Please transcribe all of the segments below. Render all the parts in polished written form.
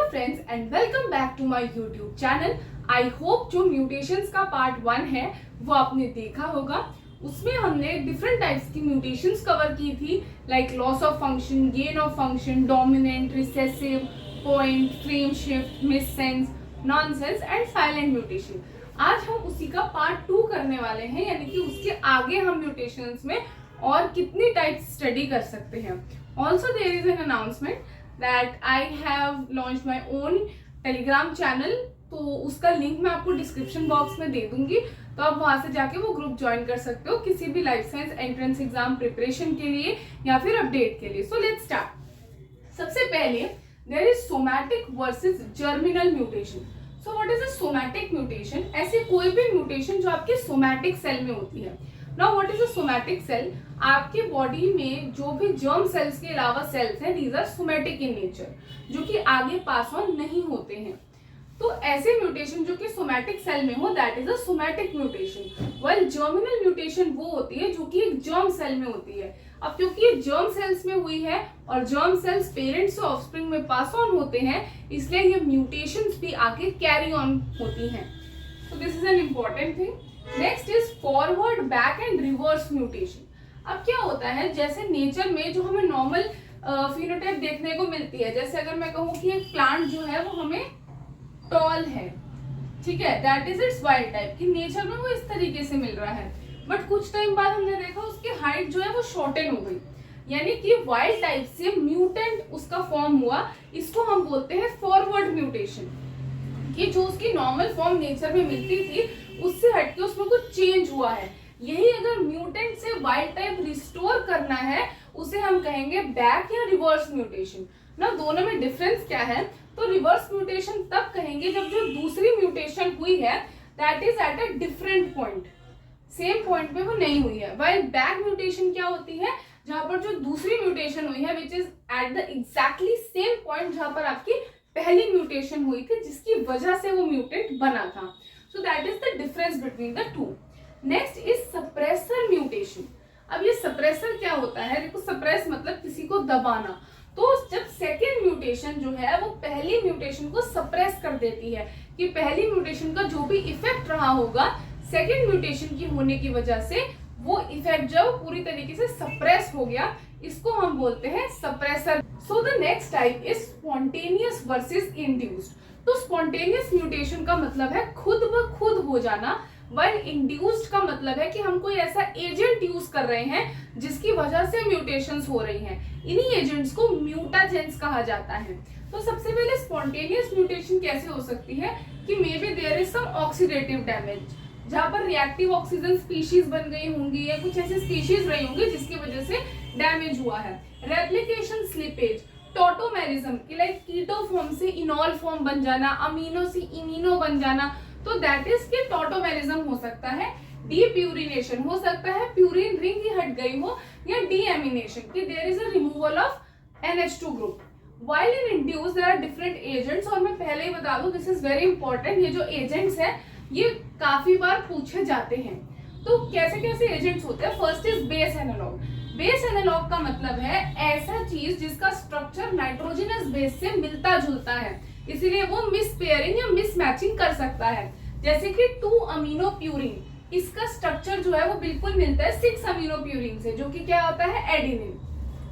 Hello friends and welcome back to my YouTube channel. I hope जो mutations का part 1 है वो आपने देखा होगा। उसमें हमने डिफरेंट टाइप्स की म्यूटेशंस कवर की थी, like loss of function, gain of function, dominant, recessive, point, frame shift, missense, nonsense and silent mutation. आज हम उसी का पार्ट 2 करने वाले हैं, यानी कि उसके आगे हम म्यूटेशंस में और कितनी टाइप्स स्टडी कर सकते हैं। Also there is an announcement that I have launched my own Telegram channel, तो उसका लिंक मैं आपको डिस्क्रिप्शन बॉक्स में दे दूंगी, तो आप वहां से जाके वो ग्रुप ज्वाइन कर सकते हो किसी भी life science entrance exam preparation के लिए या फिर अपडेट के लिए। So let's start. सबसे पहले there is somatic versus germinal mutation. So what is a somatic mutation? ऐसी कोई भी म्यूटेशन जो आपके सोमैटिक सेल में होती है। Now what is a somatic cell? आपके बॉडी में जो भी जर्म सेल्स के अलावा सेल्स हैं, these are somatic in nature, जो कि आगे पास ऑन नहीं होते हैं। तो ऐसे म्यूटेशन जो कि सोमैटिक सेल में हो, that is a somatic mutation. While germinal mutation वो होती है जो कि एक जर्म सेल में होती है। अब क्योंकि ये जर्म सेल्स में हुई है और जर्म सेल्स पेरेंट्स से ऑफस्प्रिंग में पास ऑन होते हैं, इसलिए ये म्यूटेशंस भी आगे कैरी ऑन होती हैं। तो this is an important thing. Next is forward, back and reverse mutation. अब क्या होता है, जैसे नेचर में जो हमें नॉर्मल फिनोटाइप देखने को मिलती है, जैसे अगर मैं कहूँ कि एक प्लांट जो है वो हमें टॉल है, ठीक है, that is it's wild type, कि नेचर में वो इस तरीके से मिल रहा है, बट कुछ टाइम बाद हमने देखा उसकी हाइट जो है वो शॉर्टन हो गई, यानी कि वाइल्ड टाइप से म्यूटेंट उसका फॉर्म हुआ। इसको हम बोलते हैं फॉरवर्ड म्यूटेशन, कि जो उसकी नॉर्मल फॉर्म नेचर में मिलती थी उससे हटके उसमें कुछ चेंज हुआ है। यही अगर म्यूटेंट से वाइल्ड टाइप रिस्टोर करना है, उसे हम कहेंगे बैक या रिवर्स म्यूटेशन। ना दोनों में डिफरेंस क्या है? तो रिवर्स म्यूटेशन तब कहेंगे जब जो दूसरी म्यूटेशन हुई है that is at a different point, same point पे वो नहीं हुई है। व्हाइल बैक म्यूटेशन क्या होती है? जहां पर जो दूसरी म्यूटेशन हुई है which is at the exactly same point जहां पर आपकी पहली म्यूटेशन हुई थी, जिसकी वजह से वो म्यूटेंट बना था। So that is the difference between the two. Next is suppressor mutation. अब ये सप्रेसर क्या होता है? देखो, सप्रेस मतलब किसी को दबाना। तो जब सेकेंड म्यूटेशन जो है वो पहली म्यूटेशन को सप्रेस कर देती है, कि पहली म्यूटेशन का जो भी इफेक्ट रहा होगा सेकेंड म्यूटेशन की होने की वजह से वो इफेक्ट जो पूरी तरीके से सप्रेस हो गया, इसको हम बोलते हैं suppressor. So the next type is spontaneous versus induced. तो स्पॉन्टेनियस म्यूटेशन का मतलब है खुद ब खुद हो जाना, व्हाइल इंड्यूस्ड का मतलब है कि हम कोई ऐसा एजेंट यूज कर रहे हैं जिसकी वजह से म्यूटेशंस हो रही हैं। इन्हीं एजेंट्स को म्यूटाजेंस कहा जाता है। तो सबसे पहले स्पॉन्टेनियस म्यूटेशन कैसे हो सकती है? कि maybe there is some oxidative damage, जहां पर रिएक्टिव ऑक्सीजन स्पीशीज बन गई होंगी या कुछ ऐसी स्पीशीज रही होंगी जिसकी वजह से डैमेज हुआ है। रेप्लिकेशन स्लिपेज, टॉटोमेरिज्म, कि लाइक कीटो फॉर्म से इनॉल फॉर्म बन जाना, अमीनो से इमिनो बन जाना, तो दैट इज कि टॉटोमेरिज्म हो सकता है। डीप्यूरिनेशन हो सकता है, प्यूरिन रिंग ही हट गई हो, या डीएमिनेशन, कि there is a removal of NH2 group. While in induce there are different agents, और मैं पहले ही बता दूं दिस इज वेरी इंपॉर्टेंट, ये जो एजेंट्स हैं ये काफी बार पूछे जाते हैं। तो कैसे कैसे एजेंट्स होते हैं? First is base analogue. Base analogue का मतलब है ऐसा चीज जिसका स्ट्रक्चर नाइट्रोजनस बेस से मिलता जुलता है, इसीलिए वो मिस पेयरिंग या मिस मैचिंग कर सकता है। जैसे कि 2 अमीनो प्यूरिन, इसका स्ट्रक्चर जो है वो बिल्कुल मिलता है 6 अमीनो प्यूरिन से, जो कि क्या होता है एडेनिन।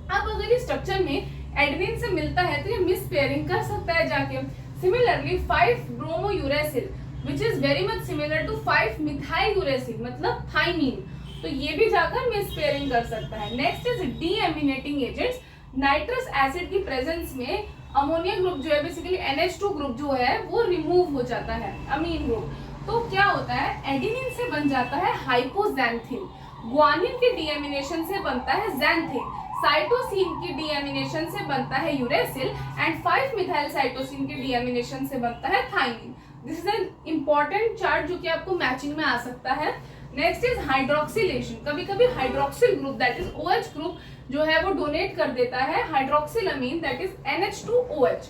अब अगर ये स्ट्रक्चर में एडेनिन से मिलता है तो ये मिस पेयरिंग कर सकता है जाके। Similarly 5 bromo uracil which is very much similar to 5 methyl uracil, मतलब थाइमीन, तो ये भी जाकर मिस पेयरिंग कर सकता है। Next is deaminating agents. Nitrous acid की प्रेजेंस में अमोनिया ग्रुप जो है, बेसिकली NH2 ग्रुप जो है वो रिमूव हो जाता है, अमीन ग्रुप। तो क्या होता है, एडेनिन से बन जाता है हाइपोजैंथिन, ग्वानिन के डीएमिनेशन से बनता है जैंथिन, साइटोसिन की डीएमिनेशन से बनता है यूरेसिल, एंड 5 मिथाइल साइटोसिन के डीएमिनेशन से बनता है thymine. This is an important chart जो कि आपको मैचिंग में आ सकता है। Next is hydroxylation. कभी कभी hydroxyl group that is OH group जो है वो डोनेट कर देता है hydroxylamine that is NH2OH।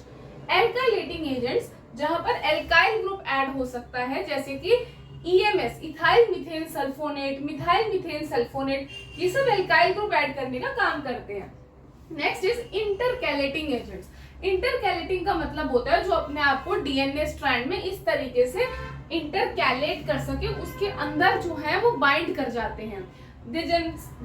Alkylating agents, जहां पर एल्काइल ग्रुप ऐड हो सकता है, जैसे कि EMS, ethyl methane sulfonate, methyl methane sulfonate, ये सब एल्काइल ग्रुप ऐड करने का काम करते हैं। Next is intercalating agents. Intercalating का मतलब होता है जो अपने आप को डीएनए स्ट्रैंड में इस तरीके से इंटरकैलेट कर सके, उसके अंदर जो है वो बाइंड कर जाते हैं। They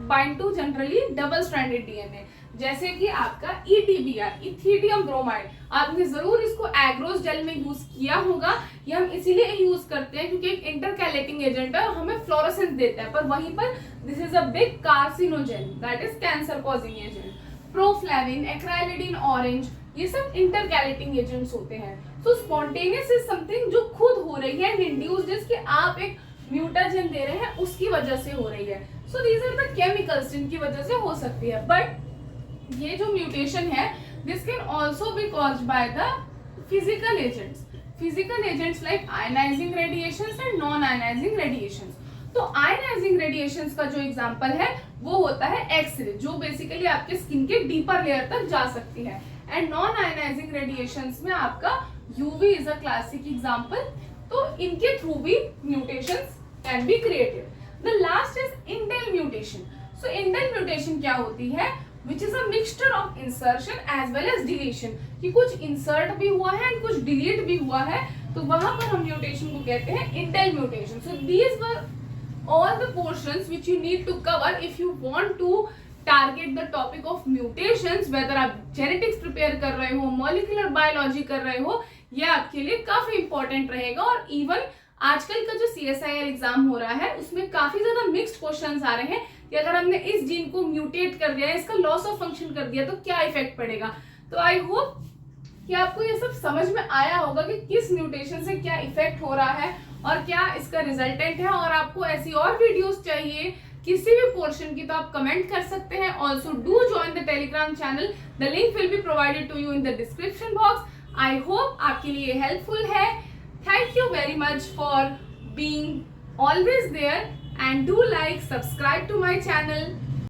bind to generally double stranded DNA. जैसे कि आपका ETBR, इथिडियम ब्रोमाइड, आपने जरूर इसको एग्रोस जेल में यूज किया होगा। ये हम इसीलिए यूज करते हैं क्योंकि एक इंटरकैलेटिंग एजेंट है और हमें फ्लोरोसेंस देता है, पर वहीं पर this is a big carcinogen, that is cancer causing agent. Proflavin, acridine orange, ये सब इंटरकैलेटिंग एजेंट्स होते हैं। सो स्पॉन्टेनियस इज समथिंग जो खुद हो रही है, इंड्यूस्ड, जिसके आप एक म्यूटाजेन दे रहे हैं उसकी वजह से हो रही है। So these are the chemicals जिनकी वजह से हो सकती है। बट ये जो म्यूटेशन है this can also be caused by the physical agents, physical agents like ionising radiations and non ionising radiations. तो आयनाइजिंग रेडिएशंस का जो एग्जांपल है वो होता है एक्सरे, जो बेसिकली आपके स्किन के डीपर लेयर तक जा सकती है। एंड नॉन आयनाइजिंग रेडिएशंस में आपका UV is a classic example. तो इनके थ्रू भी mutations can be created. The last is indel mutation. So indel mutation क्या होती है? which is a mixture of insertion as well as deletion, कि कुछ insert भी हुआ है and कुछ delete भी हुआ है, तो वहां पर हम mutation को कहते हैं indel mutation. So these were all the portions which you need to cover if you want to target the topic of mutations, whether आप genetics prepare कर रहे हो, molecular biology कर रहे हो, ये आपके लिए काफी important रहेगा। और even आजकल का जो CSIR एग्जाम हो रहा है उसमें काफी ज्यादा मिक्स्ड क्वेश्चंस आ रहे हैं कि अगर हमने इस जीन को म्यूटेट कर दिया, इसका लॉस ऑफ फंक्शन कर दिया तो क्या इफेक्ट पड़ेगा। तो आई होप कि आपको ये सब समझ में आया होगा कि किस म्यूटेशन से क्या इफेक्ट हो रहा है और क्या इसका रिजल्टेंट है। और आपको ऐसी और वीडियोस चाहिए किसी भी पोर्शन की तो आप कमेंट कर सकते हैं। Also do join the Telegram channel, the link will be provided to you in the description box. I hope आपके लिए हेल्पफुल है। Thank you very much for being always there and do like, subscribe to my channel.